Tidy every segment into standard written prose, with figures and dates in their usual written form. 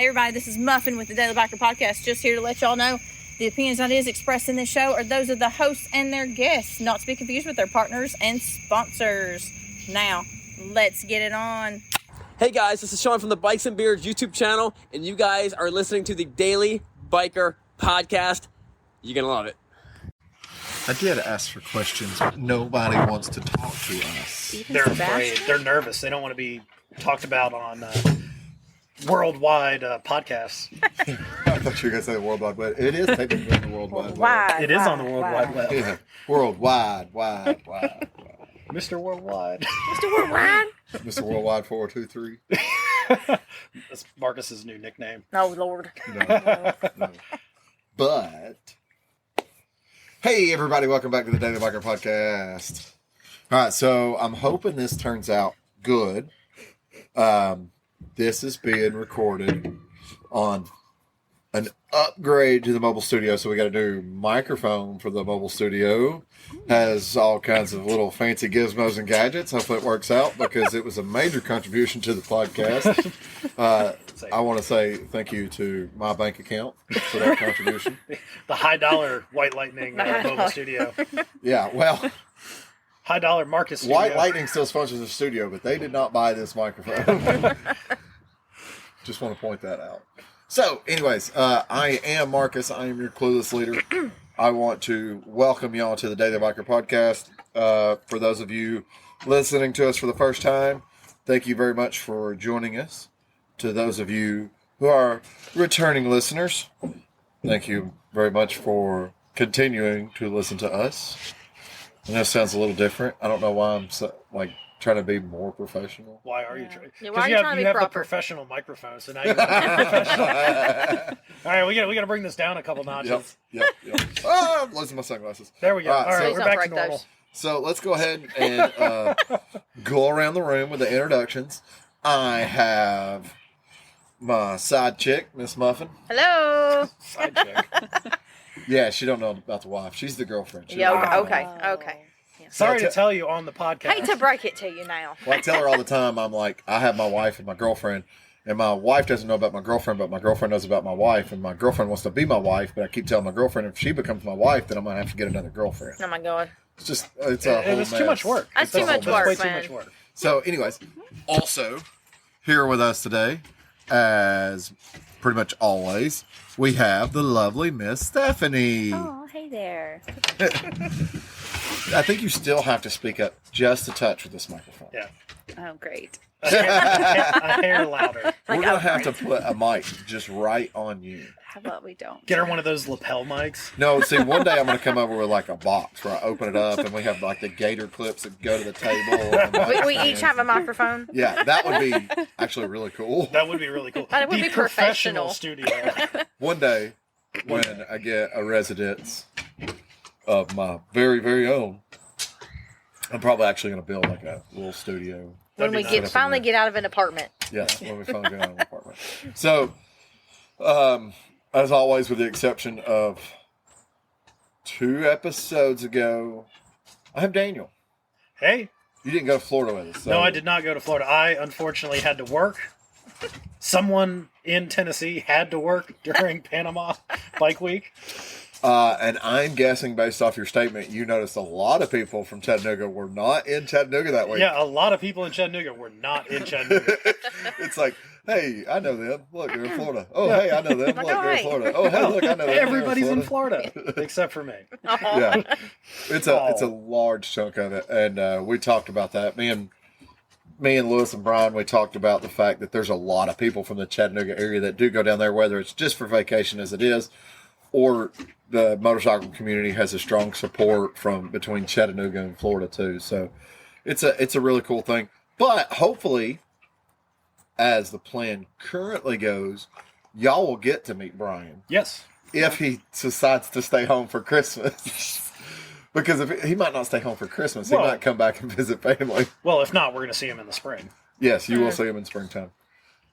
Hey everybody, this is Muffin with the Daily Biker Podcast. Just here to let y'all know the opinions and ideas expressed in this show are those of the hosts and their guests, not to be confused with their partners and sponsors. Now, let's get it on. Hey guys, this is Sean from the Bikes and Beards YouTube channel, and you guys are listening to the Daily Biker Podcast. You're gonna love it. I did ask for questions, but nobody wants to talk to us. They're afraid. They're nervous. They don't want to be talked about on worldwide podcasts. I thought you were going to say the World Wide Web. It is technically on the World Wide Web. It is on the World Wide Web. Yeah. Worldwide, wide. Mr. Worldwide. Mr. Worldwide? Mr. Worldwide 423. That's Marcus's new nickname. Oh, Lord. No. But, hey everybody, welcome back to the Daily Biker Podcast. All right, so I'm hoping this turns out good. This is being recorded on an upgrade to the mobile studio, so we got a new microphone for the mobile studio. Has all kinds of little fancy gizmos and gadgets. Hopefully it works out because it was a major contribution to the podcast. I want to say thank you to my bank account for that contribution. The high dollar White Lightning mobile studio. Yeah, well, High dollar Marcus studio. White Lightning still sponsors the studio, but they did not buy this microphone. Just want to point that out. So, anyways, I am Marcus. I am your clueless leader. I want to welcome y'all to the Daily Biker Podcast. For those of you listening to us for the first time, thank you very much for joining us. To those of you who are returning listeners, thank you very much for continuing to listen to us. I know it sounds a little different. I don't know why I'm trying to be more professional. Why are you trying? Yeah, why are you you trying to be have the proper? professional microphone, so now you're professional. All right, we got to bring this down a couple notches. Yep. Oh, I'm losing my sunglasses. There we go. All right, Please we're don't back to break normal. those. So let's go ahead and go around the room with the introductions. I have my side chick, Miss Muffin. Hello. Side chick. Yeah, she don't know about the wife. She's the girlfriend. She Yeah, doesn't know. okay. Sorry to tell you on the podcast. Hate to break it to you now. Well, I tell her all the time, I'm like, I have my wife and my girlfriend, and my wife doesn't know about my girlfriend, but my girlfriend knows about my wife, and my girlfriend wants to be my wife, but I keep telling my girlfriend, if she becomes my wife, then I'm going to have to get another girlfriend. Oh my God. It's a whole It's too mess. much work. That's It's too much work, way too man. much work. So, anyways, also here with us today, as pretty much always, we have the lovely Miss Stephanie. Oh, hey there. I think you still have to speak up just a touch with this microphone. Yeah. Oh, great. A hair louder. We're going to have to put a mic just right on you. How about we don't? Get her one of those lapel mics. No, see, one day I'm going to come over with like a box where I open it up and we have like the gator clips that go to the table. And the We mic each have a microphone. Yeah, that would be actually really cool. That would be really cool. But it would the be professional. studio. One day when I get a residence of my very, very own, I'm probably actually going to build like a little studio. When we That'd be finally get out of an apartment. Yeah, when we finally get out of the apartment. So, as always, with the exception of 2 episodes ago, I have Daniel. Hey. You didn't go to Florida with us. So. No, I did not go to Florida. I unfortunately had to work. Someone in Tennessee had to work during Panama Bike Week. And I'm guessing, based off your statement, you noticed a lot of people from Chattanooga were not in Chattanooga that week. Yeah, a lot of people in Chattanooga were not in Chattanooga. It's like, hey, I know them. Look, they're in Florida. Oh, hey, I know them. Look, they're in Florida. Oh, hey, look, I know them. Everybody's in Florida except for me. Yeah, it's a large chunk of it, and we talked about that. Me and Lewis and Brian, we talked about the fact that there's a lot of people from the Chattanooga area that do go down there, whether it's just for vacation as it is, or the motorcycle community has a strong support from between Chattanooga and Florida too. So it's a really cool thing. But hopefully, as the plan currently goes, y'all will get to meet Brian. Yes. If he decides to stay home for Christmas. Because if he might not stay home for Christmas, he might come back and visit family. Well, if not, we're going to see him in the spring. Yes, you will see him in springtime.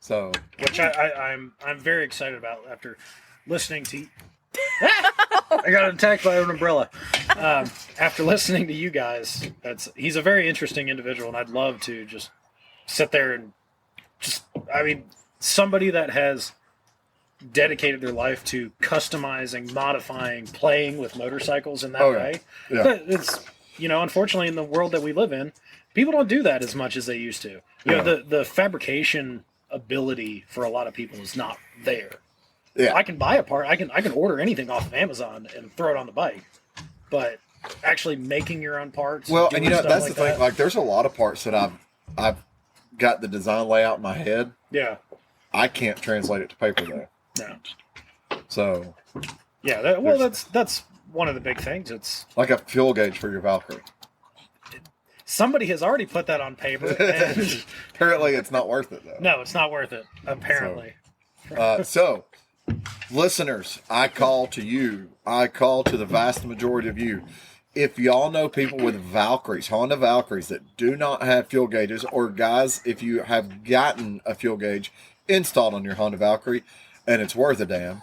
So, which I'm very excited about after listening to. I got attacked by an umbrella. After listening to you guys, he's a very interesting individual, and I'd love to just sit there and somebody that has dedicated their life to customizing, modifying, playing with motorcycles in that Oh, yeah. way. Yeah. But it's, unfortunately in the world that we live in, people don't do that as much as they used to. The fabrication ability for a lot of people is not there. Yeah. I can buy a part, I can order anything off of Amazon and throw it on the bike. But actually making your own parts. Well, doing and stuff that's like the thing. that, Like, there's a lot of parts that I've got the design layout in my head. yeah. I can't translate it to paper though. No. So, Yeah, that's one of the big things. It's like a fuel gauge for your Valkyrie. somebody has already put that on paper. And Apparently, it's not worth it though. no, it's not worth it. Apparently, So, listeners, I call to you. I call to the vast majority of you. If y'all know people with Valkyries, Honda Valkyries, that do not have fuel gauges, or guys, if you have gotten a fuel gauge installed on your Honda Valkyrie and it's worth a damn,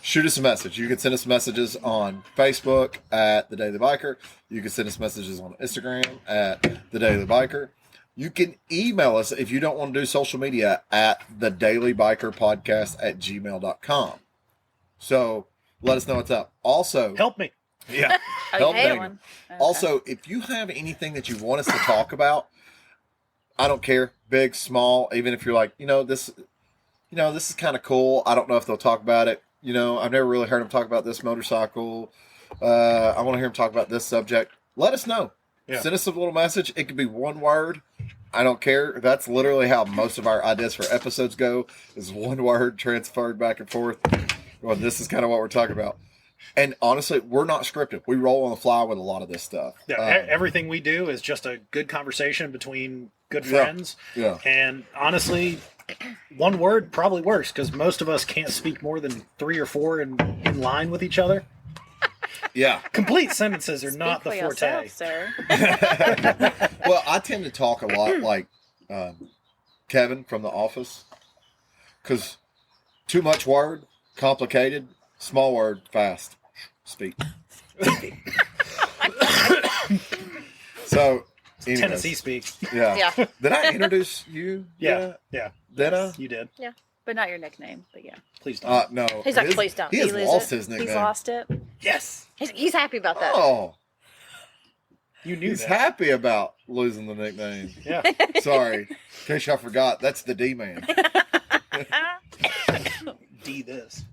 shoot us a message. You can send us messages on Facebook at The Daily Biker. You can send us messages on Instagram at The Daily Biker. You can email us if you don't want to do social media at thedailybikerpodcast@gmail.com. So let us know what's up. Also, help me. yeah, help Okay, Daniel. one. Okay. Also, if you have anything that you want us to talk about, I don't care, big, small, even if you're like, this is kind of cool. I don't know if they'll talk about it. I've never really heard them talk about this motorcycle. I want to hear them talk about this subject. Let us know. Yeah. Send us a little message. It could be one word. I don't care. That's literally how most of our ideas for episodes go, is one word transferred back and forth. Well, this is kind of what we're talking about. And honestly, we're not scripted. We roll on the fly with a lot of this stuff. Yeah, everything we do is just a good conversation between good Yeah. friends. Yeah. And honestly, one word probably works because most of us can't speak more than 3 or 4 in line with each other. Yeah. Complete sentences are not the Speak for forte. yourself, sir. Well, I tend to talk a lot like Kevin from The Office, because too much word, complicated, small word, fast, speak. So, anyways, Tennessee speak. Yeah. Yeah. Did I introduce you? Yeah. Did I? You did. Yeah, but not your nickname. But yeah, Please don't. No. he's like, please don't. He has Did you lose lost it? his nickname. He's lost it. Yes. He's happy about that. Oh, You knew he's that. happy about losing the nickname. Yeah. Sorry. In case y'all forgot, that's the D-Man. D this.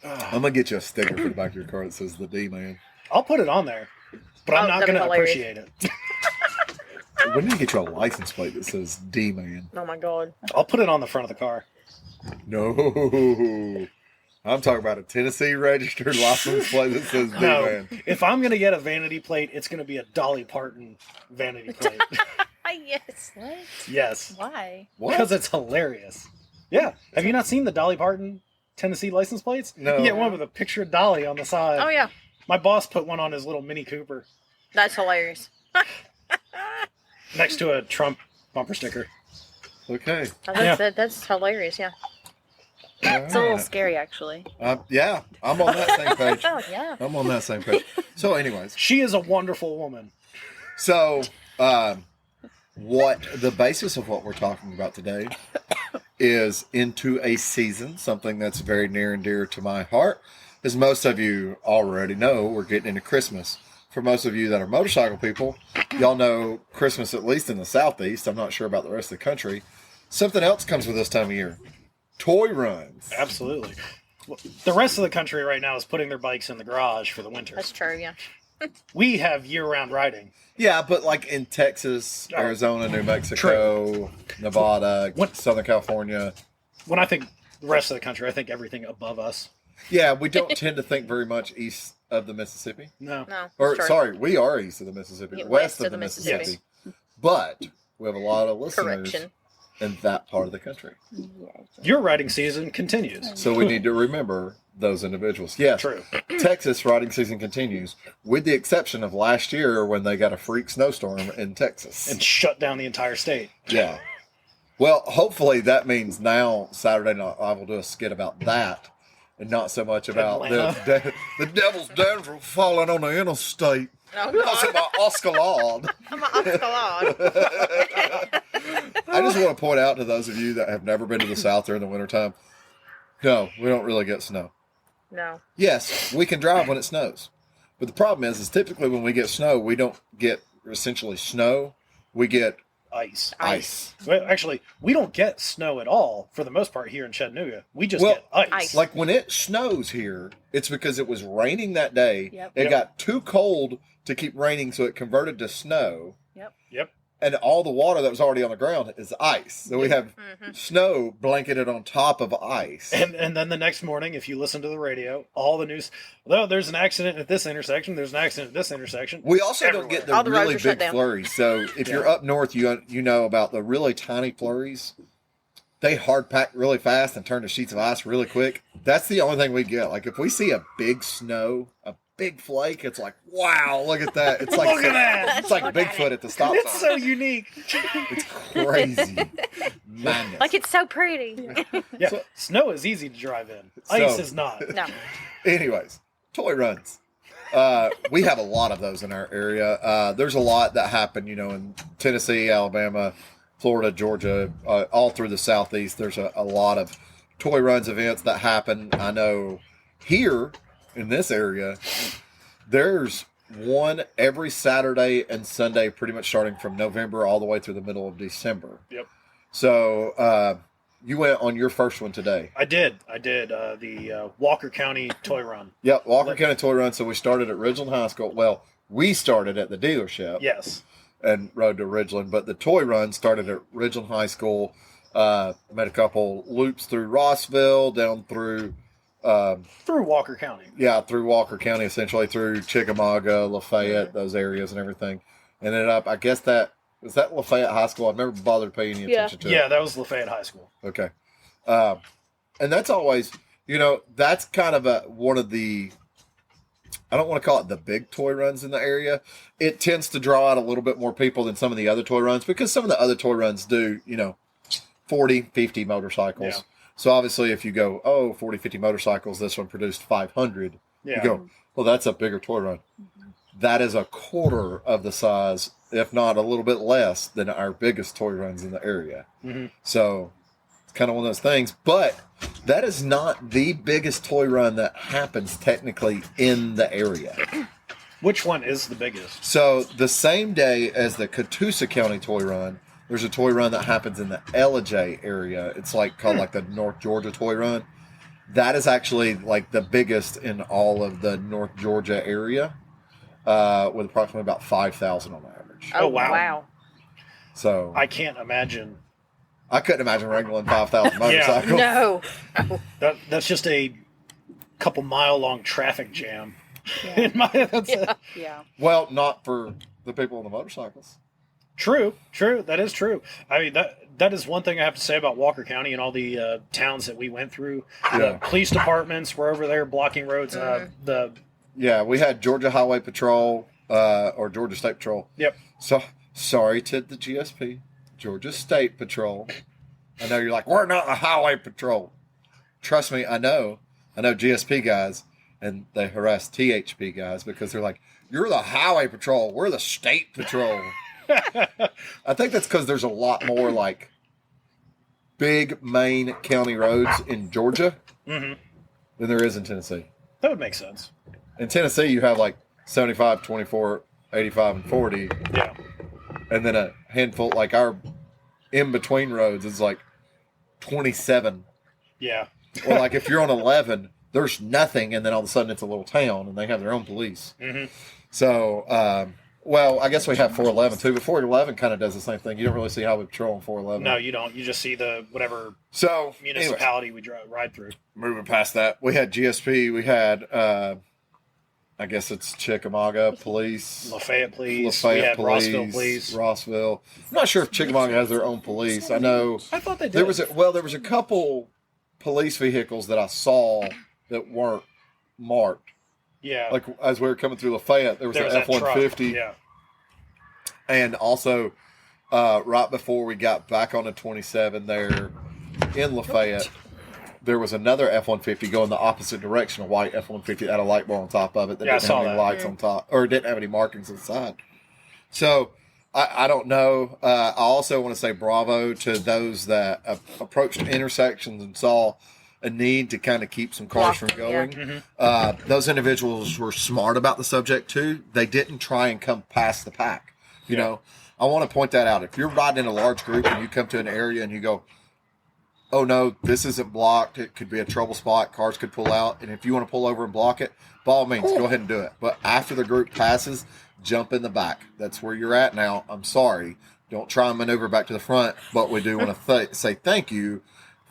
I'm going to get you a sticker for the back of your car that says the D-Man. I'll put it on there, but I'm Oh, not that'd going be to hilarious. appreciate it. When did you get you a license plate that says D-Man? Oh my god. I'll put it on the front of the car. No. I'm talking about a Tennessee registered license plate that says No, D-Man. if I'm going to get a vanity plate, it's going to be a Dolly Parton vanity plate. Yes. What? Yes. Why? What? Because it's hilarious. Yeah. Have you not seen the Dolly Parton Tennessee license plates? No. You get one with a picture of Dolly on the side. Oh yeah, My boss put one on his little Mini Cooper that's hilarious. next to a Trump bumper sticker. Okay. That's hilarious. Yeah, it's a little scary actually. Yeah, I'm on that same page. Oh yeah. I'm on that same page. So, anyways, She is a wonderful woman. so what the basis of what we're talking about today is into a season, something that's very near and dear to my heart. As most of you already know, we're getting into Christmas. For most of you that are motorcycle people, y'all know Christmas, at least in the Southeast. I'm not sure about the rest of the country. Something else comes with this time of year. Toy runs. Absolutely. Well, the rest of the country right now is putting their bikes in the garage for the winter. That's true. Yeah. We have year-round riding. Yeah, but like in Texas, Oh. Arizona, New Mexico, Nevada, What- Southern California. When I think the rest of the country, I think everything above us. Yeah, we don't tend to think very much east of the Mississippi. No. No. Or, that's true. sorry, we are east of the Mississippi. Yeah, West of the Mississippi. But we have a lot of listeners Correction. in that part of the country. Your riding season continues. So we need to remember those individuals. Yes, True. Texas riding season continues, with the exception of last year when they got a freak snowstorm in Texas. And shut down the entire state. Yeah. Well, hopefully that means now Saturday night I will do a skit about that, and not so much about Atlanta. the devil's down for falling on the interstate. Oh, We're talking about Oscalade. I'm an Oscalade. I just want to point out to those of you that have never been to the South during the wintertime, no, we don't really get snow. No. Yes, we can drive when it snows. But the problem is typically when we get snow, we don't get essentially snow. We get Ice. Well, actually, we don't get snow at all for the most part here in Chattanooga. We just get ice. Like when it snows here, it's because it was raining that day. Yep. It got too cold to keep raining, so it converted to snow. Yep. And all the water that was already on the ground is ice. So we have snow blanketed on top of ice. And then the next morning, if you listen to the radio, all the news, well, there's an accident at this intersection, there's an accident at this intersection. We also everywhere. don't get All the the roads really are shut big down. flurries. So if you're up north, you know about the really tiny flurries. They hard pack really fast and turn to sheets of ice really quick. That's the only thing we get. Like if we see a big snow, a big flake, it's like, wow, look at that. It's like Look at that. It's like Bigfoot at the stop It's so sign. unique. It's crazy. Madness. Like it's so pretty. Yeah, So- snow is easy to drive in. Ice So- is not. No. Anyways, toy runs. We have a lot of those in our area. There's a lot that happen, in Tennessee, Alabama, Florida, Georgia, all through the Southeast. There's a lot of toy runs events that happen. I know here in this area, there's one every Saturday and Sunday, pretty much starting from November all the way through the middle of December. Yep. So you went on your first one today. I did. The Walker County Toy Run. Yep, Walker County Toy Run. So we started at Ridgeland High School. Well, we started at the dealership. Yes. And rode to Ridgeland, but the toy run started at Ridgeland High School. Made a couple loops through Rossville, down through Through Walker County. through Walker County, essentially through Chickamauga, Lafayette, those areas and everything. Ended up, I guess was that Lafayette High School. I've never bothered paying any attention to it. Yeah, that was Lafayette High School. Okay. And that's always, that's kind of one of the, I don't want to call it the big toy runs in the area. It tends to draw out a little bit more people than some of the other toy runs because some of the other toy runs do, 40, 50 motorcycles. Yeah. So obviously if you go, 40, 50 motorcycles, this one produced 500. Yeah. You go, well, that's a bigger toy run. That is a quarter of the size, if not a little bit less, than our biggest toy runs in the area. Mm-hmm. So it's kind of one of those things. But that is not the biggest toy run that happens technically in the area. Which one is the biggest? So the same day as the Catoosa County Toy Run, there's a toy run that happens in the Ellijay area. It's called the North Georgia Toy Run. That is actually the biggest in all of the North Georgia area, with approximately about 5,000 on average. Oh, wow. So I can't imagine. I couldn't imagine wrangling 5,000 motorcycles. No. That's just a couple mile long traffic jam. Yeah. That's Yeah. Well, not for the people on the motorcycles. True. That is true. I mean, that is one thing I have to say about Walker County and all the towns that we went through. Yeah. The police departments were over there blocking roads. Yeah, we had Georgia Highway Patrol, or Georgia State Patrol. Yep. So sorry to the GSP, Georgia State Patrol. I know you're like, we're not the Highway Patrol. Trust me, I know GSP guys, and they harass THP guys because they're like, you're the Highway Patrol, we're the State Patrol. I think that's because there's a lot more big main county roads in Georgia than there is in Tennessee. That would make sense. In Tennessee, you have 75, 24, 85, and 40. Yeah. And then a handful, our in-between roads is 27. Yeah. Or if you're on 11, there's nothing, and then all of a sudden it's a little town, and they have their own police. Mm-hmm. So, I guess we have 411 too, but 411 kind of does the same thing. You don't really see Highway Patrol on 411. No, you don't. You just see the whatever So, municipality we ride through. moving past that, we had GSP, we had, I guess it's Chickamauga Police. Lafayette Police. Lafayette we had Police, Rossville Police. Rossville. I'm not sure if Chickamauga has their own police. I know I thought they did. there was a couple police vehicles that I saw that weren't marked. Yeah. As we were coming through Lafayette, there was an that truck. F-150. Yeah. And also, right before we got back on the 27 there in Lafayette, there was another F-150 going the opposite direction, a white F-150 that had a light bar on top of it that didn't have any lights on top, or didn't have any markings on the side. So I don't know. I also want to say bravo to those that approached intersections and saw a need to kind of keep some cars from going. Those individuals were smart about the subject too. They didn't try and come past the pack. You know, I want to point that out. If you're riding in a large group and you come to an area and you go, oh no, this isn't blocked, it could be a trouble spot, cars could pull out, and if you want to pull over and block it, by all means, go ahead and do it. But after the group passes, jump in the back. That's where you're at now. I'm sorry. Don't try and maneuver back to the front, but we do want to say thank you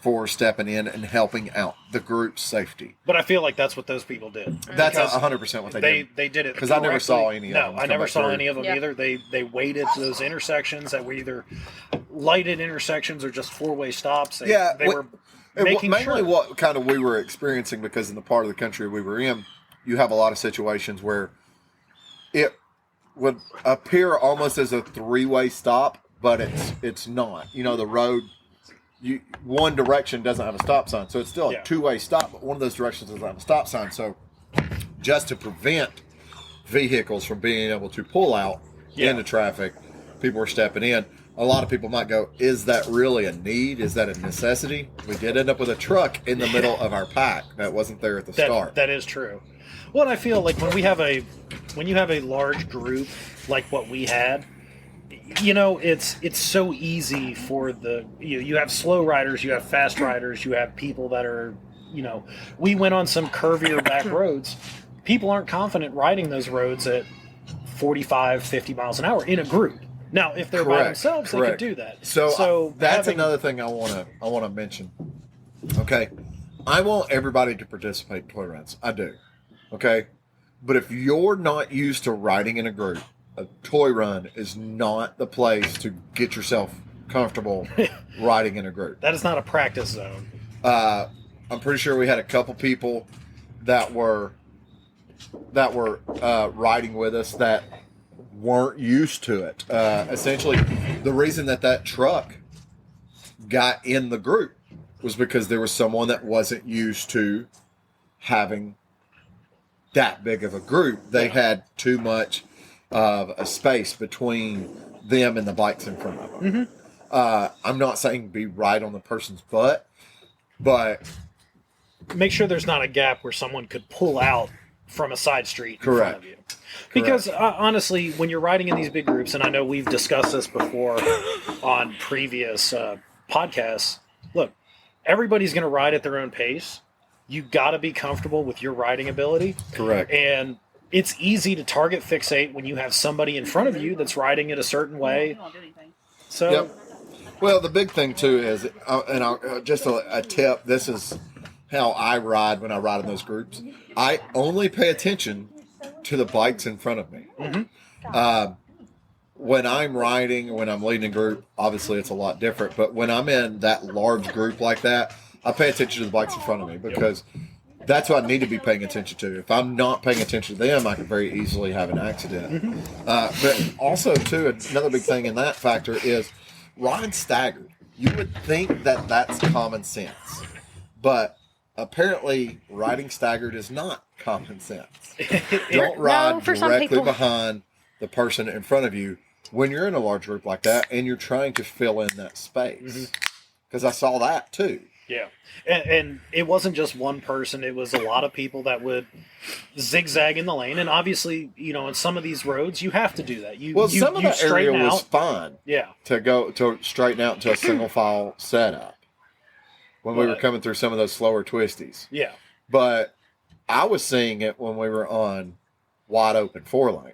for stepping in and helping out the group's safety. But I feel like that's what those people did. That's 100% what they did. They did it because I never saw any of them. No, I never saw any of them either. They waited those intersections that were either lighted intersections or just four-way stops. They were making mainly what kind of we were experiencing, because in the part of the country we were in, you have a lot of situations where it would appear almost as a three-way stop, but it's not. You know, the road, one direction doesn't have a stop sign, so it's still a two-way stop, but one of those directions doesn't have a stop sign. So just to prevent vehicles from being able to pull out into traffic, people were stepping in. A lot of people might go, is that really a need? Is that a necessity? We did end up with a truck in the middle of our pack that wasn't there at the start. That is true. Well, I feel like when you have a large group like what we had, you know, it's so easy for you have slow riders, you have fast riders, you have people that are, you know, we went on some curvier back roads. People aren't confident riding those roads at 45, 50 miles an hour in a group. Now, if they're by themselves, they could do that. So that's another thing I want to mention. Okay, I want everybody to participate in toy runs. I do. Okay, but if you're not used to riding in a group, a toy run is not the place to get yourself comfortable riding in a group. That is not a practice zone. I'm pretty sure we had a couple people that were riding with us that weren't used to it. Essentially, the reason that truck got in the group was because there was someone that wasn't used to having that big of a group. They had too much of a space between them and the bikes in front of them. I'm not saying be right on the person's butt, but make sure there's not a gap where someone could pull out from a side street in front of you. Because honestly, when you're riding in these big groups, and I know we've discussed this before on previous podcasts, look, everybody's going to ride at their own pace. You got to be comfortable with your riding ability. Correct. And it's easy to target fixate when you have somebody in front of you that's riding it a certain way. So, well, the big thing too is, just a tip. This is how I ride when I ride in those groups. I only pay attention to the bikes in front of me. When I'm riding, when I'm leading a group, obviously it's a lot different. But when I'm in that large group like that, I pay attention to the bikes in front of me, because that's what I need to be paying attention to. If I'm not paying attention to them, I can very easily have an accident. But also, too, another big thing in that factor is ride staggered. You would think that that's common sense, but apparently riding staggered is not common sense. Don't ride directly behind the person in front of you when you're in a large group like that and you're trying to fill in that space. Because I saw that too. Yeah. And it wasn't just one person. It was a lot of people that would zigzag in the lane. And obviously, you know, in some of these roads, you have to do that. Some of the area was fine. Yeah. To straighten out into a single file setup when we were coming through some of those slower twisties. Yeah. But I was seeing it when we were on wide open 4-lane.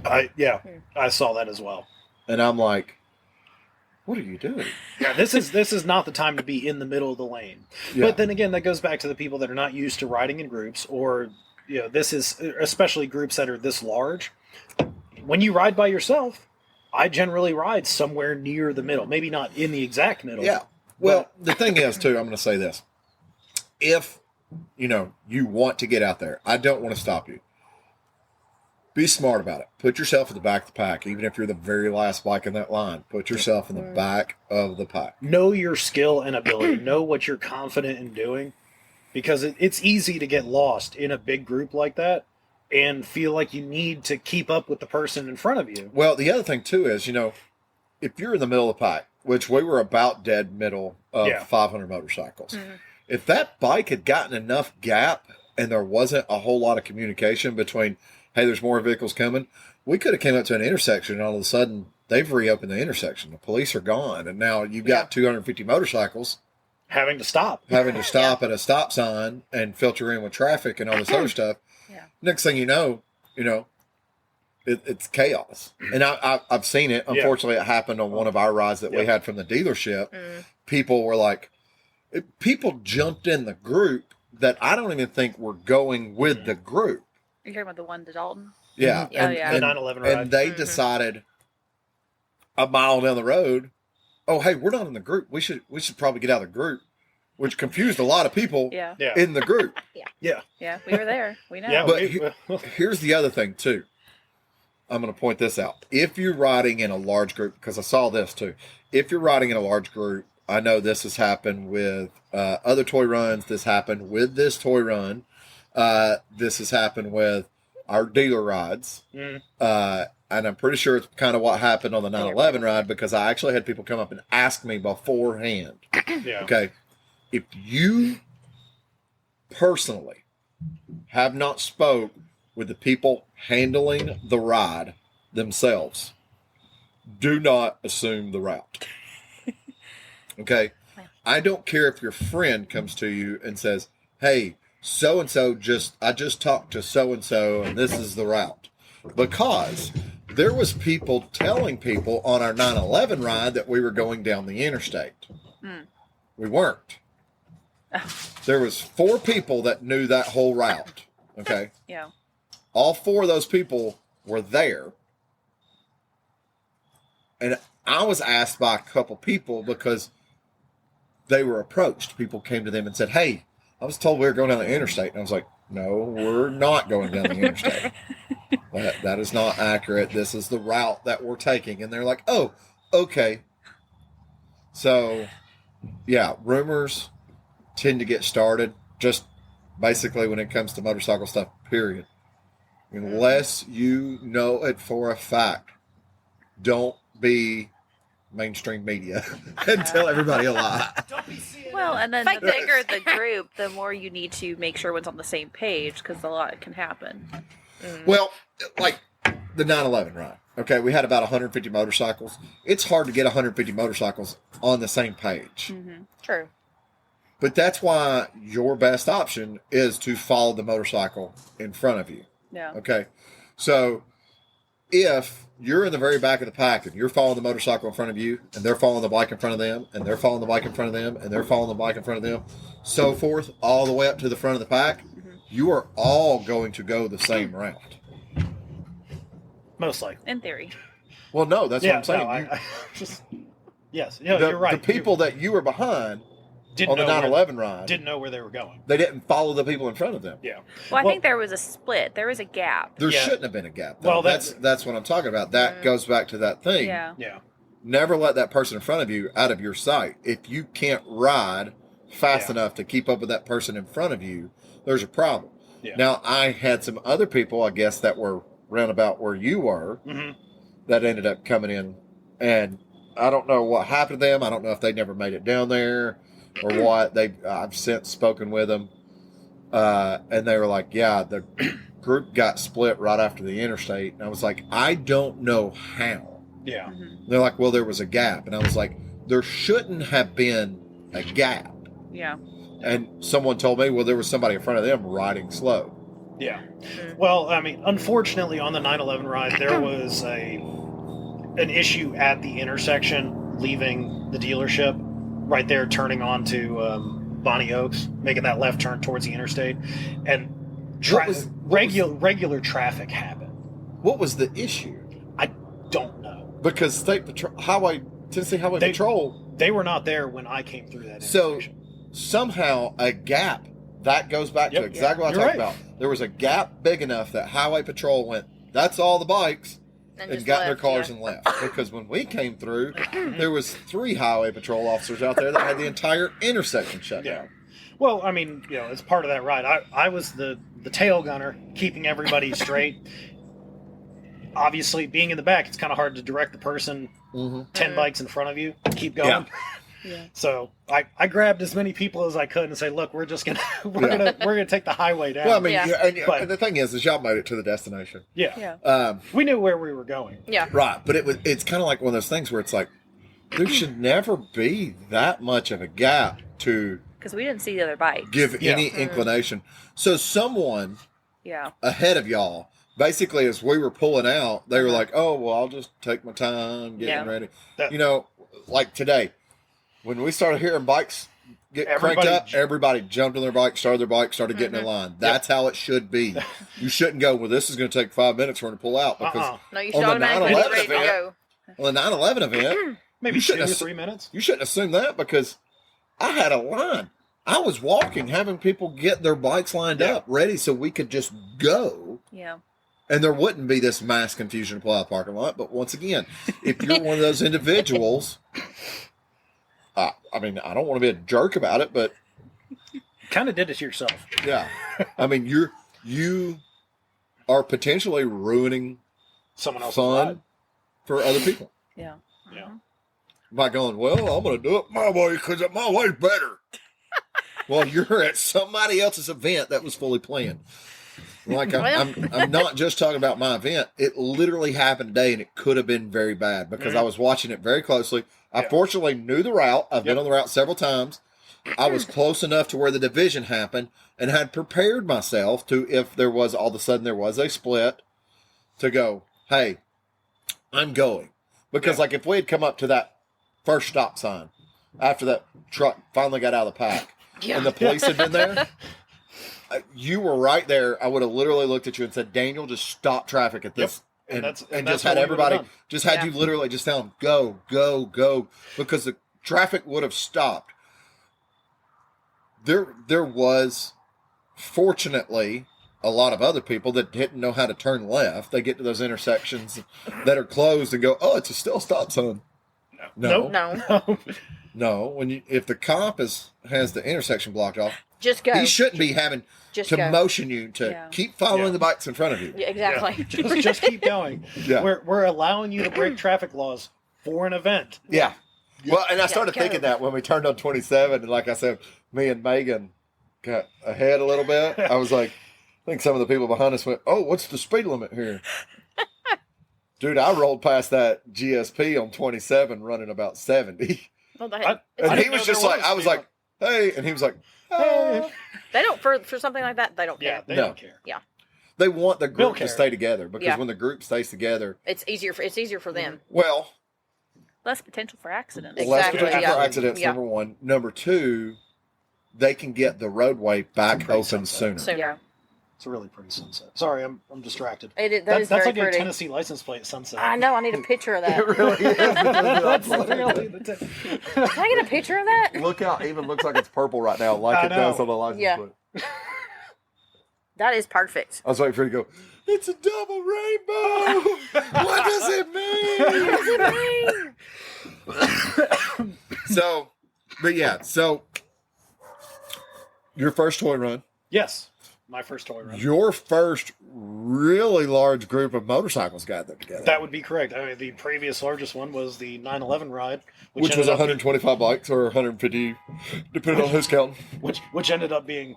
I saw that as well. And I'm like, what are you doing? Yeah, this is not the time to be in the middle of the lane. Yeah. But then again, that goes back to the people that are not used to riding in groups, or this is especially groups that are this large. When you ride by yourself, I generally ride somewhere near the middle, maybe not in the exact middle. Yeah. Well, the thing is too, I'm going to say this: if you want to get out there, I don't want to stop you, Be smart about it. Put yourself in the back of the pack. Even if you're the very last bike in that line, put yourself in the back of the pack. Know your skill and ability. Know what you're confident in doing. Because it's easy to get lost in a big group like that and feel like you need to keep up with the person in front of you. Well, the other thing, too, is, if you're in the middle of the pack, which we were about dead middle of 500 motorcycles, if that bike had gotten enough gap and there wasn't a whole lot of communication between, hey, there's more vehicles coming, we could have came up to an intersection and all of a sudden they've reopened the intersection. The police are gone. And now you've got 250 motorcycles having to stop at a stop sign and filter in with traffic and all this other stuff. Yeah. Next thing you know, it's chaos. And I've seen it. Unfortunately, it happened on one of our rides that we had from the dealership. People were like, people jumped in the group that I don't even think were going with the group. You're talking about the one to Dalton? Yeah. Oh, yeah. The 911 ride. And they decided a mile down the road, oh, hey, we're not in the group. We should probably get out of the group, which confused a lot of people in the group. Yeah, we were there. We know. Yeah, but here's the other thing, too. I'm going to point this out. If you're riding in a large group, because I saw this, too. If you're riding in a large group, I know this has happened with other toy runs. This happened with this toy run. This has happened with our dealer rides. And I'm pretty sure it's kind of what happened on the 911 ride, because I actually had people come up and ask me beforehand. Okay, if you personally have not spoke with the people handling the ride themselves, do not assume the route. Okay, I don't care if your friend comes to you and says, hey, so-and-so I just talked to so-and-so and this is the route. Because there was people telling people on our 911 ride that we were going down the interstate. We weren't. There was 4 people that knew that whole route. Okay. Yeah. All 4 of those people were there. And I was asked by a couple people because they were approached. People came to them and said, hey, I was told we were going down the interstate. And I was like, no, we're not going down the interstate. That is not accurate. This is the route that we're taking. And they're like, oh, okay. So, yeah, rumors tend to get started just basically when it comes to motorcycle stuff, period. Unless you know it for a fact, don't be mainstream media and tell everybody a lie. Well, and then the bigger the group, the more you need to make sure everyone's on the same page, because a lot can happen. Well, like the 911 ride. Okay, we had about 150 motorcycles. It's hard to get 150 motorcycles on the same page. True. But that's why your best option is to follow the motorcycle in front of you. Yeah. Okay, so if you're in the very back of the pack and you're following the motorcycle in front of you and they're following the bike in front of them and they're following the bike in front of them and they're following the bike in front of them, so forth, all the way up to the front of the pack, you are all going to go the same route. Most likely. In theory. Well, no, that's what I'm saying. No, yes, you're right. The people that you were behind didn't on the know 911 ride didn't know where they were going. They didn't follow the people in front of them. Yeah. Well, I think there was a split. There was a gap. There shouldn't have been a gap, though. Well, that's what I'm talking about. That goes back to that thing. Yeah. Yeah. Never let that person in front of you out of your sight. If you can't ride fast enough to keep up with that person in front of you, there's a problem. Yeah. Now, I had some other people, I guess, that were round about where you were that ended up coming in, and I don't know what happened to them. I don't know if they never made it down there or what. I've since spoken with them, and they were like, yeah, the group got split right after the interstate. And I was like, I don't know how. Yeah. They're like, well, there was a gap. And I was like, there shouldn't have been a gap. Yeah. And someone told me, well, there was somebody in front of them riding slow. Yeah. Well, I mean, unfortunately, on the 911 ride, there was an issue at the intersection leaving the dealership, right there, turning onto Bonnie Oaks, making that left turn towards the interstate, and regular traffic happened. What was the issue? I don't know. Because Tennessee Highway Patrol, they were not there when I came through that so intersection. Somehow a gap that goes back to exactly what I talked about. There was a gap big enough that Highway Patrol went, that's all the bikes, and just got in their left, cars yeah. and left. Because when we came through, there was 3 highway patrol officers out there that had the entire intersection shut Yeah. down. Well, I mean, as part of that ride, I was the tail gunner, keeping everybody straight. Obviously, being in the back, it's kind of hard to direct the person 10 bikes in front of you. Keep going. Yeah. Yeah. So I grabbed as many people as I could and say, "Look, we're just gonna we're gonna take the highway down." Well, I mean, Yeah. and the thing is y'all made it to the destination. yeah, we knew where we were going. Yeah. Right, but it's kind of like one of those things where it's like there should never be that much of a gap to Because we didn't see the other bike. give any inclination. So someone Yeah. ahead of y'all, basically, as we were pulling out, they were like, "Oh, well, I'll just take my time getting ready." Like today, when we started hearing bikes get cranked up, everybody jumped on their bike, started their bike, started getting in line. That's how it should be. You shouldn't go, well, this is going to take 5 minutes for them to pull out. Because No, you should on the automatically be 9/11 ready to event, go. on the 9/11 event, Maybe You 2 shouldn't or have- 3 minutes. you shouldn't assume that because I had a line. I was walking, having people get their bikes lined up, ready so we could just go. Yeah. And there wouldn't be this mass confusion to pull out the parking lot. But once again, if you're one of those individuals, I mean, I don't want to be a jerk about it, but Kind of did it to yourself. yeah, I mean, you are potentially ruining Someone else's fun ride. for other people Yeah. Yeah. by going, well, I'm going to do it my way because my way's better. Well, you're at somebody else's event that was fully planned. Like I'm not just talking about my event. It literally happened today, and it could have been very bad because I was watching it very closely. I fortunately knew the route. I've been on the route several times. I was close enough to where the division happened and had prepared myself to, if there was all of a sudden there was a split, to go, hey, I'm going. Because like if we had come up to that first stop sign after that truck finally got out of the pack and the police had been there, you were right there. I would have literally looked at you and said, Daniel, just stop traffic at this. And And that's just what had we everybody, would've done. just had you literally just tell them, go, go, go. Because the traffic would have stopped. There was, fortunately, a lot of other people that didn't know how to turn left. They get to those intersections that are closed and go, oh, it's still a stop sign. No. No. When if the cop has the intersection blocked off, Just go. he shouldn't be having Just to go. motion you to keep following the bikes in front of you. Yeah, exactly. Just keep going. Yeah. We're allowing you to break traffic laws for an event. Yeah. Well, and I started go. thinking that when we turned on 27, and like I said, me and Megan got ahead a little bit. I was like, I think some of the people behind us went, oh, what's the speed limit here? Dude, I rolled past that GSP on 27 running about 70. Well, And didn't he know was just there like, was I was speed like, hey. And he was like, hey. they don't for something like that. They don't Yeah, care. they No. don't care. They want the They'll group to care. stay together because Yeah. when the group stays together, It's easier for them. well, Less potential for accidents. less Exactly, potential for yeah. accidents, Yeah. number one. Number two, they can get the roadway back Pretty open sunset. sooner. Yeah. It's a really pretty sunset. Sorry, I'm distracted. That is That's very like pretty. a Tennessee license plate sunset. I know. I need a picture of that. really is. That's literally Can I get a picture of that? Look how it even looks like it's purple right now, like I it does know. on the license Yeah. plate. That is perfect. I was waiting for you to go, it's a double rainbow. What does it mean? So, but yeah, so your first toy run, Yes, my first toy run. your first really large group of motorcycles gathered together. That would be correct. I mean, the previous largest one was the 9/11 ride, which was ended up- 125 bikes or 150, depending on who's counting. which ended up being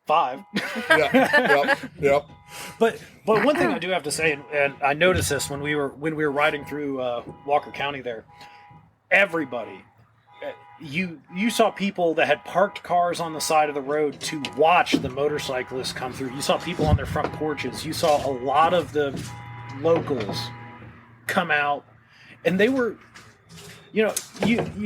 5. Yep. But one thing I do have to say, and I noticed this when we were riding through Walker County there, everybody, you saw people that had parked cars on the side of the road to watch the motorcyclists come through. You saw people on their front porches. You saw a lot of the locals come out, and they were, you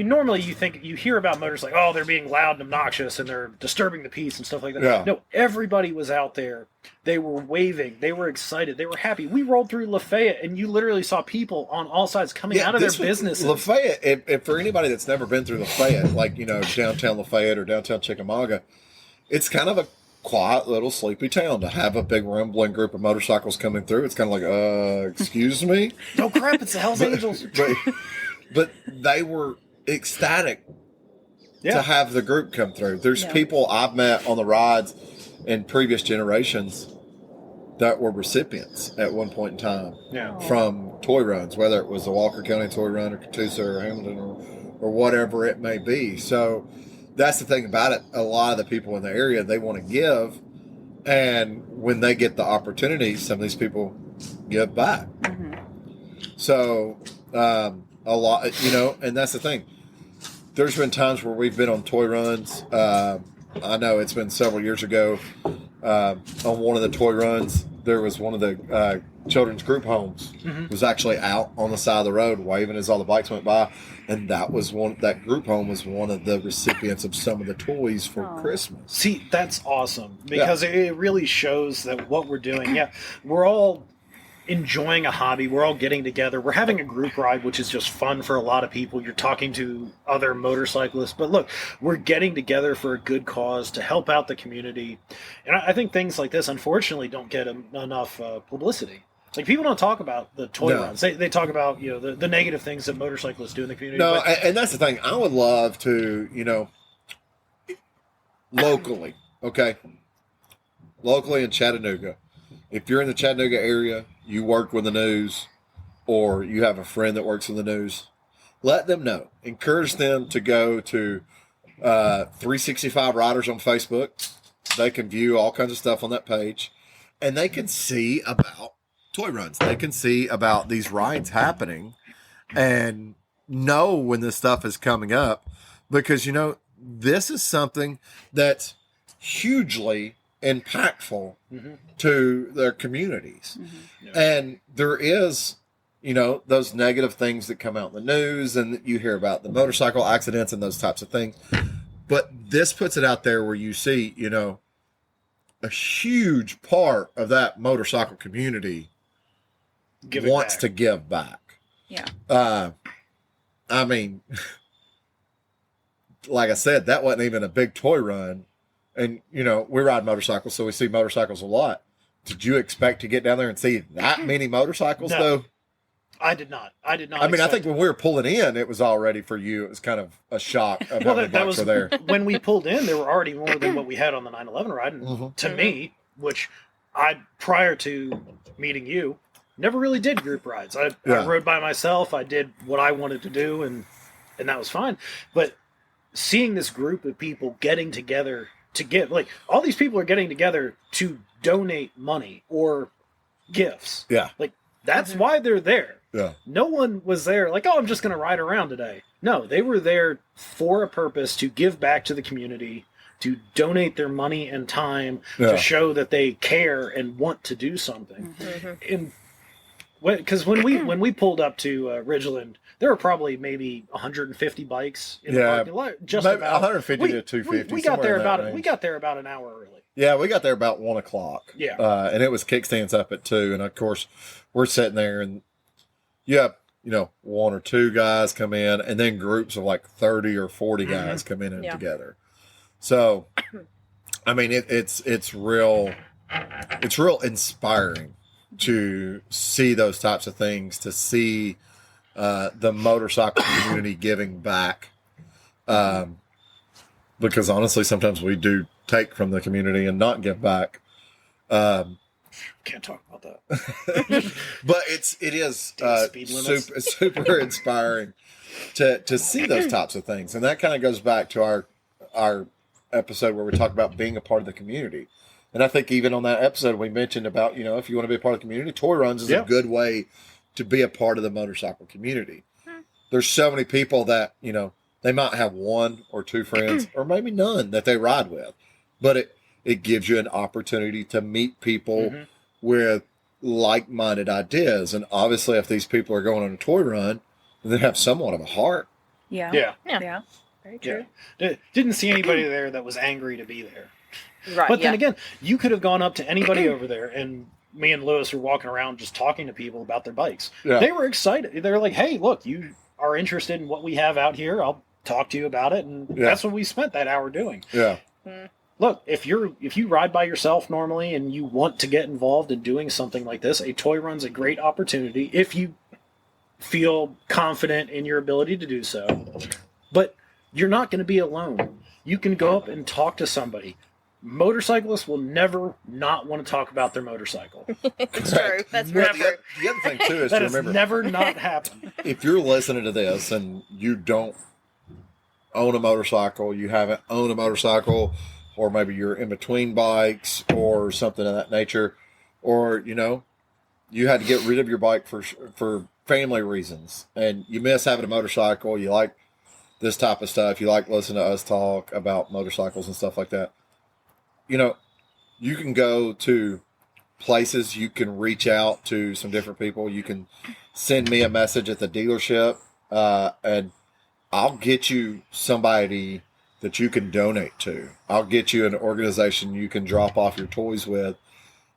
normally you hear about motorcycles, oh, they're being loud and obnoxious and they're disturbing the peace and stuff like that. Yeah. No, everybody was out there. They were waving. They were excited. They were happy. We rolled through Lafayette, and you literally saw people on all sides coming out of their this was- businesses. Lafayette, if for anybody that's never been through Lafayette, like, downtown Lafayette or downtown Chickamauga, it's kind of a quiet little sleepy town. To have a big rumbling group of motorcycles coming through, it's kind of like, excuse me? Oh, crap, it's the Hells Angels. But they were ecstatic to have the group come through. There's people I've met on the rides in previous generations that were recipients at one point in time from toy runs, whether it was the Walker County Toy Run or Catoosa or Hamilton or whatever it may be. So that's the thing about it. A lot of the people in the area, they want to give, and when they get the opportunity, some of these people give back. Mm-hmm. So a lot, and that's the thing. There's been times where we've been on toy runs. I know it's been several years ago. On one of the toy runs, there was one of the children's group homes was actually out on the side of the road waving as all the bikes went by, and that group home was one of the recipients of some of the toys for Christmas. See, that's awesome because it really shows that what we're doing. We're all enjoying a hobby. We're all getting together. We're having a group ride, which is just fun for a lot of people. You're talking to other motorcyclists, but look, we're getting together for a good cause to help out the community. And I think things like this, unfortunately, don't get enough publicity. Like, people don't talk about the toy runs. They talk about, the negative things that motorcyclists do in the community. No, and that's the thing. I would love to, locally, locally in Chattanooga, if you're in the Chattanooga area, you work with the news, or you have a friend that works in the news, let them know. Encourage them to go to 365 Riders on Facebook. They can view all kinds of stuff on that page, and they can see about toy runs. They can see about these rides happening and know when this stuff is coming up, because, this is something that's hugely impactful to their communities. And there is, those negative things that come out in the news, and you hear about the motorcycle accidents and those types of things. But this puts it out there where you see, a huge part of that motorcycle community wants to give back. Yeah. I mean, like I said, that wasn't even a big toy run. And, we ride motorcycles, so we see motorcycles a lot. Did you expect to get down there and see that many motorcycles, though? I did not. I mean, I think when we were pulling in, it was already for you. It was kind of a shock of how many bikes were there. When we pulled in, there were already more than what we had on the 911 ride. And to me, which prior to meeting you, never really did group rides. I rode by myself. I did what I wanted to do, and that was fine. But seeing this group of people getting together to give, like, all these people are getting together to donate money or gifts. Yeah. Like, that's why they're there. Yeah. No one was there like, I'm just going to ride around today. No, they were there for a purpose, to give back to the community, to donate their money and time to show that they care and want to do something. And because when we pulled up to Ridgeland, there were probably maybe 150 bikes in the parking lot. Just maybe about 150 to 250. We got there about an hour early. Yeah, we got there about 1:00. Yeah, and it was kickstands up at 2, and of course we're sitting there, and you have one or two guys come in, and then groups of like 30 or 40 guys come in together. So, I mean, it's real inspiring to see those types of things, to see the motorcycle community giving back. Because honestly, sometimes we do take from the community and not give back. Can't talk about that. But it is super inspiring to see those types of things. And that kind of goes back to our episode where we talk about being a part of the community. And I think even on that episode, we mentioned about, if you want to be a part of the community, toy runs is a good way to be a part of the motorcycle community. There's so many people that, they might have one or two friends or maybe none that they ride with, but it gives you an opportunity to meet people with like-minded ideas. And obviously, if these people are going on a toy run, they have somewhat of a heart. Yeah. Very true. Yeah. Didn't see anybody there that was angry to be there. Right. But then again, you could have gone up to anybody over there, and me and Lewis were walking around just talking to people about their bikes. Yeah. They were excited. They were like, hey, look, you are interested in what we have out here. I'll talk to you about it. And that's what we spent that hour doing. Yeah. look, if you ride by yourself normally and you want to get involved in doing something like this, a toy run's a great opportunity if you feel confident in your ability to do so. But you're not going to be alone. You can go up and talk to somebody. Motorcyclists will never not want to talk about their motorcycle. It's true. That's very true. The other thing, too, is That to has remember, never not happened. if you're listening to this and you don't own a motorcycle, you haven't owned a motorcycle, or maybe you're in between bikes or something of that nature, or, you had to get rid of your bike for family reasons, and you miss having a motorcycle, you like this type of stuff, you like listening to us talk about motorcycles and stuff like that, you can go to places, you can reach out to some different people, you can send me a message at the dealership, and I'll get you somebody that you can donate to. I'll get you an organization you can drop off your toys with.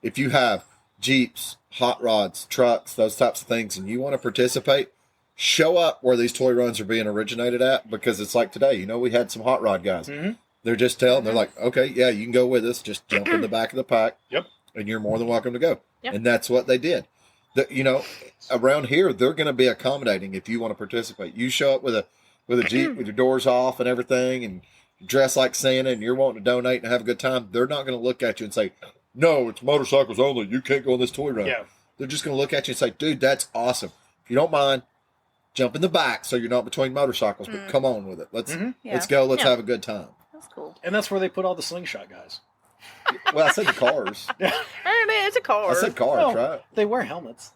If you have Jeeps, hot rods, trucks, those types of things, and you want to participate, show up where these toy runs are being originated at, because it's like today, we had some hot rod guys. Mm-hmm. They're just telling, they're like, okay, yeah, you can go with us. Just jump in the back of the pack. Yep. And you're more than welcome to go. Yep. And that's what they did. Around here, they're going to be accommodating if you want to participate. You show up with a Jeep with your doors off and everything, and you dress like Santa, and you're wanting to donate and have a good time. They're not going to look at you and say, no, it's motorcycles only. You can't go on this toy run. Yeah. They're just going to look at you and say, dude, that's awesome. If you don't mind, jump in the back so you're not between motorcycles, but come on with it. Let's go. Let's have a good time. That's cool. And that's where they put all the slingshot guys. Well, I said the cars. I mean, it's a car. I said cars, Well, right? They wear helmets.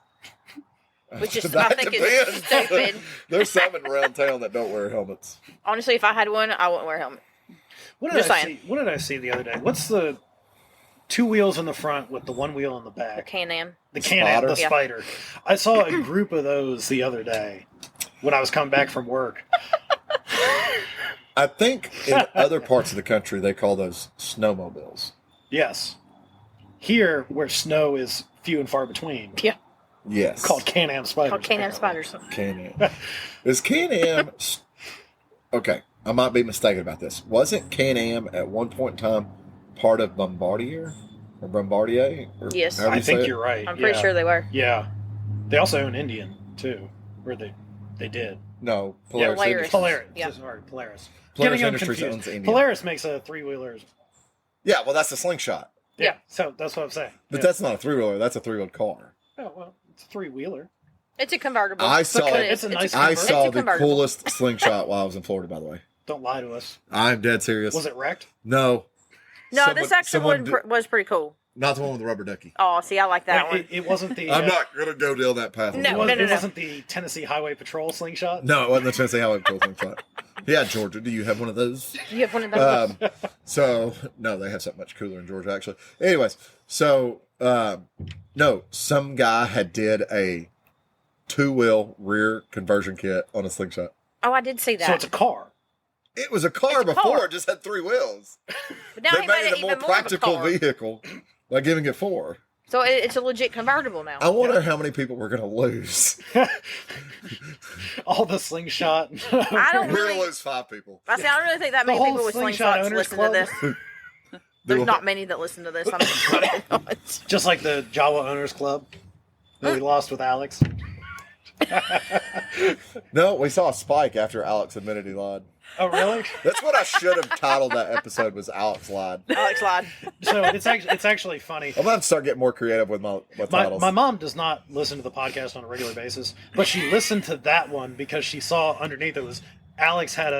Which is, I That think, is depends. stupid. There's some around town that don't wear helmets. Honestly, if I had one, I wouldn't wear a helmet. What did Just I saying. see? What did I see the other day? What's the 2 wheels in the front with the 1 wheel in the The back? Can-Am. The Can-Am, Spotter? the Yeah. Spider. I saw a group of those the other day when I was coming back from work. I think in other parts of the country they call those snowmobiles. Yes. Here, where snow is few and far between, Yeah. Yes. called Can-Am Spiders. Called Can-Am Spiders. Can-Am. Is Can-Am... Okay, I might be mistaken about this. Wasn't Can-Am at one point in time part of Bombardier? Or Bombardier? Or Yes. however I you say think it? you're right. I'm pretty yeah. sure they were. Yeah. They also own Indian, too. Or they did. No, Polaris. Industries. Polaris. Yeah. Sorry, Polaris. Polaris Getting them Industries confused. owns Indian. Polaris makes a 3-wheeler. Yeah, well, that's a slingshot. Yeah. So that's what I'm saying. But Yeah. that's not a 3-wheeler. That's a 3-wheeled car. Oh, well, it's a 3-wheeler. It's a convertible. I saw But it. It's a nice I convertible. saw It's a the convertible. coolest slingshot while I was in Florida, by the way. Don't lie to us. I'm dead serious. Was it wrecked? No. No, Someone- this actually someone was pretty cool. not the one with the rubber ducky. Oh, see, I like that Like, one. it wasn't the. I'm not going to go down that path. No, anymore. It wasn't the Tennessee Highway Patrol slingshot. No, it wasn't the Tennessee Highway Patrol slingshot. Yeah, Georgia, do you have one of those? You have one of those. No, they have something much cooler in Georgia, actually. Anyways, no, some guy had did a 2-wheel rear conversion kit on a slingshot. Oh, I did see that. So it's a car. It was a car It's a before, car. it just had 3 wheels. But now They he made it a more even more practical of a car. vehicle by giving it 4. So it's a legit convertible now. I wonder how many people we're going to lose. All the slingshot. I don't We're going really. to lose 5 people. I see. I don't really think that The many whole people with Slingshot slingshots Owners listen Club. to this. There's not many that listen to this. I'm Just like the Jawa Owners Club that we lost with Alex. No, we saw a spike after Alex admitted he lied. Oh, really? That's what I should have titled that episode was Alex lied. Alex lied. So it's actually funny. I'm going to have to start getting more creative with my titles. My mom does not listen to the podcast on a regular basis, but she listened to that one because she saw underneath it was Alex had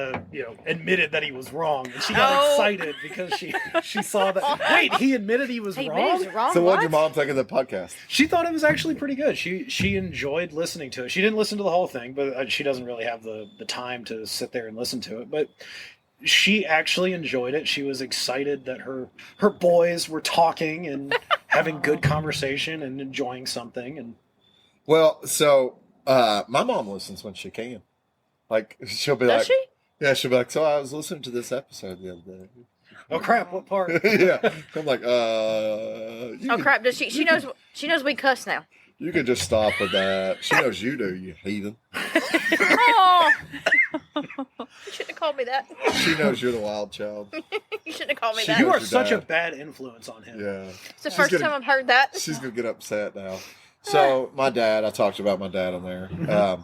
admitted that he was wrong, and she got excited because she saw that. Wait, he admitted he was Hey, wrong. man, is it wrong? So what What? did your mom think of the podcast? She thought it was actually pretty good. She enjoyed listening to it. She didn't listen to the whole thing, but she doesn't really have the time to sit there and listen to it. But she actually enjoyed it. She was excited that her boys were talking and having good conversation and enjoying something. And Well, so my mom listens when she can. Like she'll be Does like, she? yeah, she'll be like, so I was listening to this episode the other day. oh crap, what part? Yeah, I'm like, Oh can- crap! Does she? She knows we cuss now. You can just stop with that. She knows you do, you heathen. Oh, you shouldn't have called me that. She knows you're the wild child. shouldn't have called me She that. You knows are your such a dad. bad influence on him. Yeah. It's the first time I've heard that. She's gonna get upset now. So my dad, I talked about my dad on there.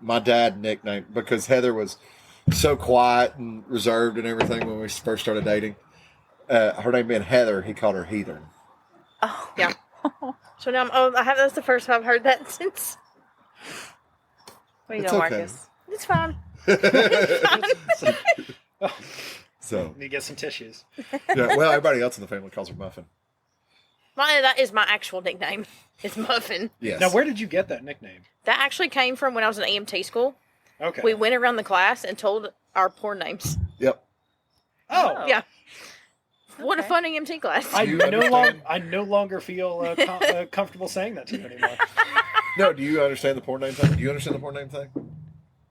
My dad nicknamed because Heather was so quiet and reserved and everything when we first started dating. Her name being Heather, he called her Heathen. Oh, yeah. So now that's the first time I've heard that since. Where you It's go, okay. Marcus? It's fine. So Need to get some tissues. yeah, well, everybody else in the family calls her Muffin. That is my actual nickname. It's Muffin. Yes. Now, where did you get that nickname? That actually came from when I was in EMT school. Okay. We went around the class and told our porn names. Yep. Oh. Yeah. What a Okay. fun EMT class. I You I no longer feel comfortable saying that to you anymore. No, do you understand the porn name thing? Do you understand the porn name thing?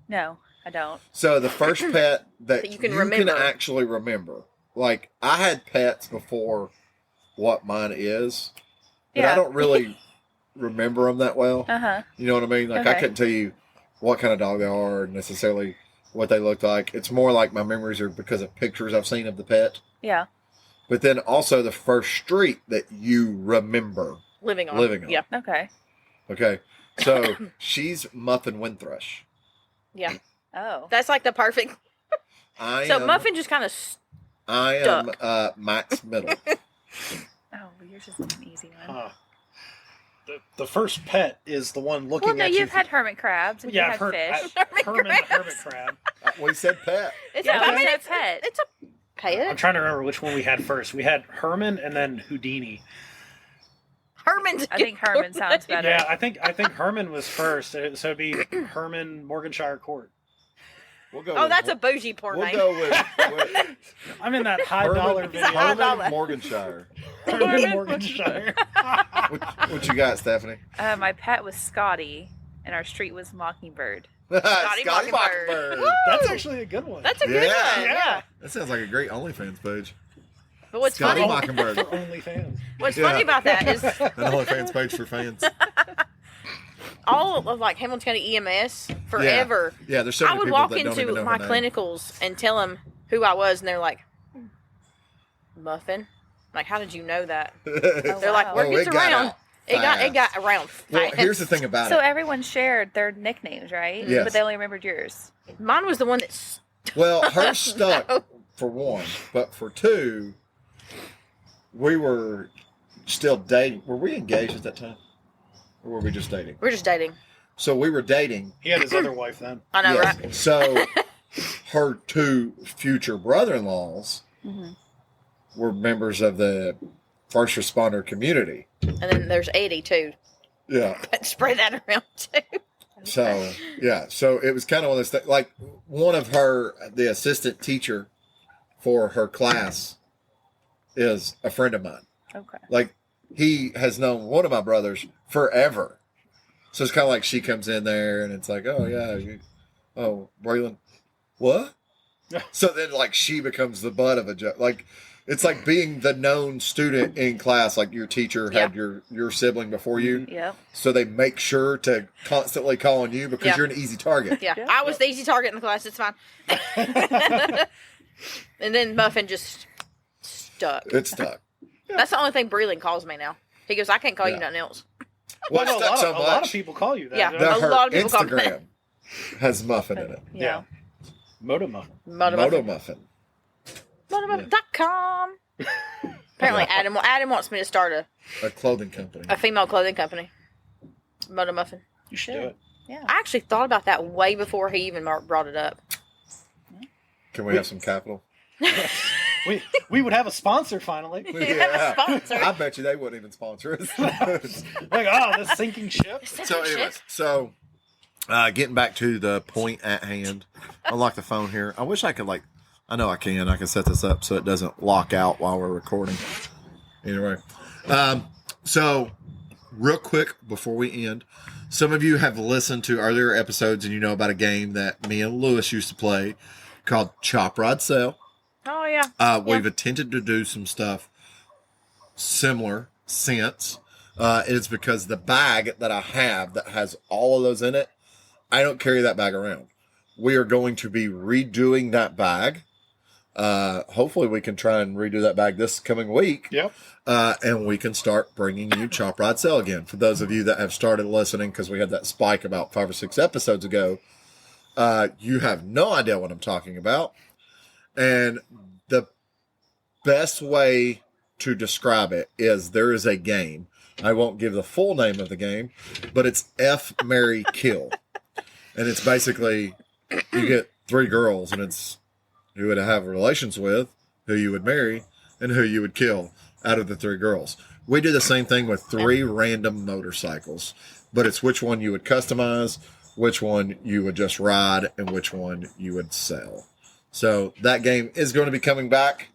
No, I don't. So the first pet that That you can remember. actually remember. Like, I had pets before what mine is, but I Yeah. don't really remember them that well. Uh-huh. You know what I mean? Like, I Okay. couldn't tell you what kind of dog they are or necessarily what they look like. It's more like my memories are because of pictures I've seen of the pet. Yeah. But then also the first street that you remember Living on. living on. Yeah. Okay. Okay. So she's Muffin Windthrush. Yeah. Oh. That's like the perfect. So Muffin just kind of. I am Max Middle. Oh, yours is an easy one. Huh. The first pet is the one looking Well, no, at you've you. had hermit crabs and Yeah, you've I've had heard fish. Herman the hermit crab. We said pet. It's Yeah, a, I we mean, said it's, pet. it's a pet. I'm trying to remember which one we had first. We had Herman and then Houdini. Herman's. I think Herman sounds better. Yeah, I think Herman was first. So it'd be Herman Morganshire Court. We'll go. Oh, with, that's a bougie porn We'll name. go with I'm in that high dollar video. high dollar. Herman Morganshire. Herman Morganshire. What you got, Stephanie? My pet was Scotty, and our street was Mockingbird. Scotty Mockingbird. Mockingbird. That's actually a good one. That's a good Yeah. one. Yeah. That sounds like a great OnlyFans page. But what's Scotty funny? Mockingbird. For OnlyFans. What's Yeah. funny about that is An OnlyFans page for fans. all of like Hamilton County EMS forever. Yeah, there's so I many would people walk that don't even into know my her name. clinicals and tell them who I was, and they're like, "Muffin." Like, how did you know that? They're like, wow. "Word Oh, gets it got around." out It got around. Well, fast. here's the thing about So it. everyone shared their nicknames, right? Yes. But they only remembered yours. Mine was the one that's. Well, her stuck for one, but for two, we were still dating. Were we engaged at that time? Or were we just dating? We're just dating. So we were dating. He had his other wife then. I know, Yes. right? So her two future brother-in-laws were members of the first responder community. And then there's Eddie too. Yeah. Spread that around too. So, yeah. So it was kind of one of those things. Like, one of her, the assistant teacher for her class is a friend of mine. Okay. Like, he has known one of my brothers forever. So it's kind of like she comes in there and it's like, oh, yeah. Oh, Braylon. What? So then, like, she becomes the butt of a joke. Like, it's like being the known student in class. Like, your teacher had your sibling before you. Yep. So they make sure to constantly call on you because Yeah. you're an easy target. Yeah, I was the easy target in the class. It's fine. And then Muffin just stuck. It's stuck. That's the only thing Breland calls me now. He goes, I can't call you Yeah. nothing else. Well, no, it's stuck so a lot of much people call you that. Yeah. don't that they? A her lot of people call me Instagram has Muffin in it. Yeah. Moto Muffin. Moto Muffin. Motomuffin.com. Apparently, Adam wants me to start A clothing company. a female clothing company. Moto Muffin. You should do it. Yeah. I actually thought about that way before he even brought it up. Can we have some capital? We would have a sponsor finally. have a sponsor. I bet you they wouldn't even sponsor us. Like, oh, this sinking ship. So, anyways, getting back to the point at hand, unlock the phone here. I wish I could, I know I can. I can set this up so it doesn't lock out while we're recording. Anyway, so real quick before we end, some of you have listened to earlier episodes and you know about a game that me and Lewis used to play called Chop Rod Sell. Oh, yeah. We've attempted to do some stuff similar since. It's because the bag that I have that has all of those in it, I don't carry that bag around. We are going to be redoing that bag. Hopefully we can try and redo that bag this coming week. Yep. And we can start bringing you Chop Ride Sale again. For those of you that have started listening, because we had that spike about 5 or 6 episodes ago, you have no idea what I'm talking about. And the best way to describe it is there is a game. I won't give the full name of the game, but it's F, Marry, Kill. And it's basically, you get 3 girls, and it's who you would have relations with, who you would marry, and who you would kill out of the 3 girls. We do the same thing with 3 random motorcycles, but it's which one you would customize, which one you would just ride, and which one you would sell. So that game is going to be coming back.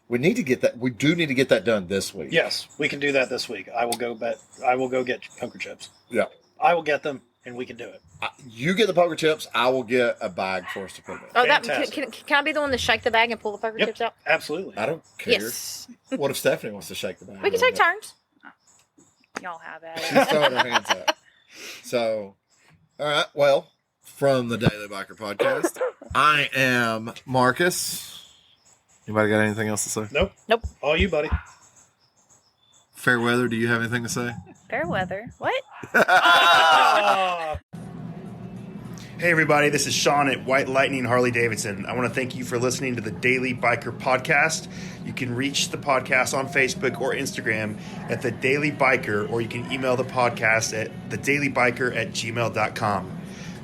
We need to get that. We do need to get that done this week. Yes, we can do that this week. I will go get poker chips. Yeah. I will get them, and we can do it. You get the poker chips. I will get a bag for us to put in. Oh, that Fantastic. can I be the one to shake the bag and pull the poker Yep, chips out? absolutely. I don't care. Yes. What if Stephanie wants to shake the bag? We can take turns. Y'all have She's at it. throwing her hands up. So, all right. Well, from the Daily Biker Podcast, I am Marcus. Anybody got anything else to say? Nope. All you, buddy. Fairweather, do you have anything to say? Fair weather. What? Hey everybody, this is Sean at White Lightning Harley Davidson. I want to thank you for listening to the Daily Biker Podcast. You can reach the podcast on Facebook or Instagram at The Daily Biker, or you can email the podcast at thedailybiker@gmail.com.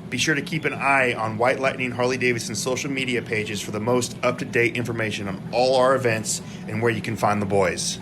Be sure to keep an eye on White Lightning Harley Davidson social media pages for the most up-to-date information on all our events and where you can find the boys.